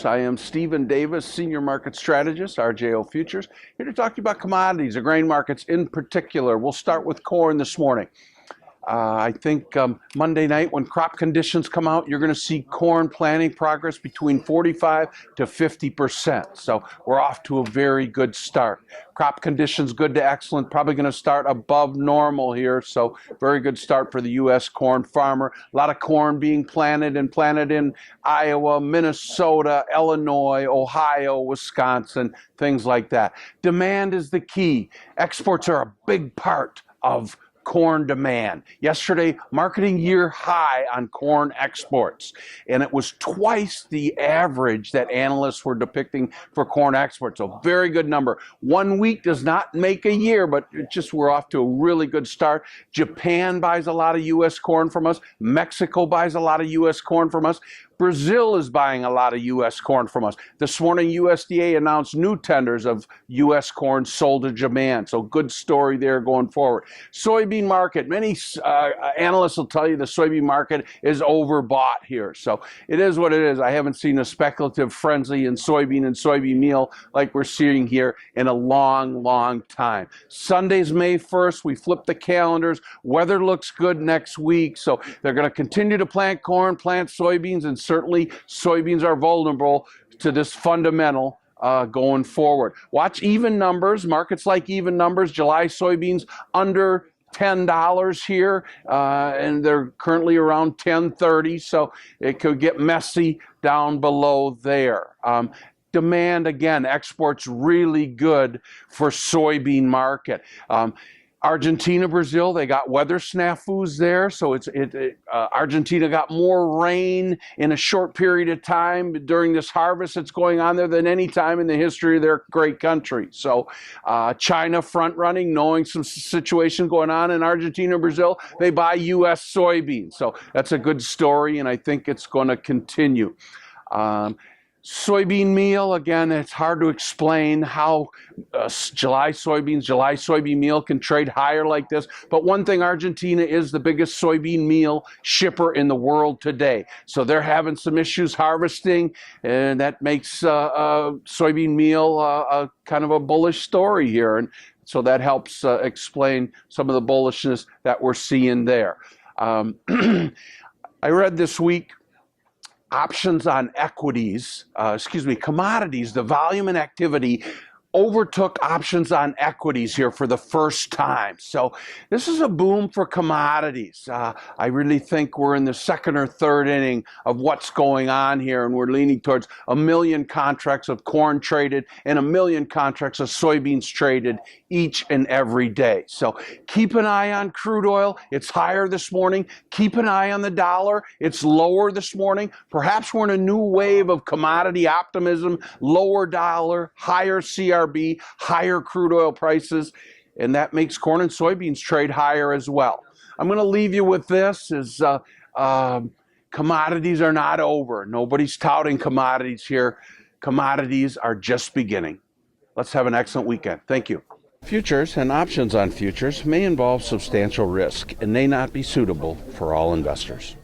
I am Stephen Davis, Senior Market Strategist, RJO Futures, here to talk to you about commodities, the grain markets in particular. We'll start with corn this morning. I think Monday night when crop conditions come out, you're going to see corn planting progress between 45 to 50%. So we're off to a very good start. Crop conditions good to excellent, probably going to start above normal here. So very good start for the U.S. corn farmer. A lot of corn being planted in Iowa, Minnesota, Illinois, Ohio, Wisconsin, things like that. Demand is the key. Exports are a big part of corn demand. Yesterday, marketing year high on corn exports, and it was twice the average that analysts were depicting for corn exports. A very good number. 1 week does not make a year, but we're off to a really good start. Japan buys a lot of U.S. corn from us. Mexico buys a lot of U.S. corn from us. Brazil is buying a lot of U.S. corn from us. This morning, USDA announced new tenders of U.S. corn sold to Japan. So good story there going forward. Soybean market. Many analysts will tell you the soybean market is overbought here. So it is what it is. I haven't seen a speculative frenzy in soybean and soybean meal like we're seeing here in a long, long time. Sunday's May 1st. We flip the calendars. Weather looks good next week. So they're going to continue to plant corn, plant soybeans, and certainly soybeans are vulnerable to this fundamental going forward. Watch even numbers. Markets like even numbers. July soybeans under $10 here, and they're currently around $10.30, so it could get messy down below there. Demand, again, exports really good for soybean market. Argentina, Brazil, they got weather snafus there, so Argentina got more rain in a short period of time during this harvest that's going on there than any time in the history of their great country. So China front running, knowing some situation going on in Argentina, Brazil, they buy U.S. soybeans. So that's a good story, and I think it's going to continue. Soybean meal, again, it's hard to explain how July soybean meal can trade higher like this. But one thing, Argentina is the biggest soybean meal shipper in the world today. So they're having some issues harvesting, and that makes soybean meal a kind of a bullish story here. And so that helps explain some of the bullishness that we're seeing there. I read this week, options on commodities, the volume and activity overtook options on equities here for the first time. So this is a boom for commodities. I really think we're in the second or third inning of what's going on here, and we're leaning towards 1 million contracts of corn traded and 1 million contracts of soybeans traded each and every day. So keep an eye on crude oil. It's higher this morning. Keep an eye on the dollar. It's lower this morning. Perhaps we're in a new wave of commodity optimism, lower dollar, higher CRB, higher crude oil prices, and that makes corn and soybeans trade higher as well. I'm going to leave you with this, commodities are not over. Nobody's touting commodities here. Commodities are just beginning. Let's have an excellent weekend. Thank you. Futures and options on futures may involve substantial risk and may not be suitable for all investors.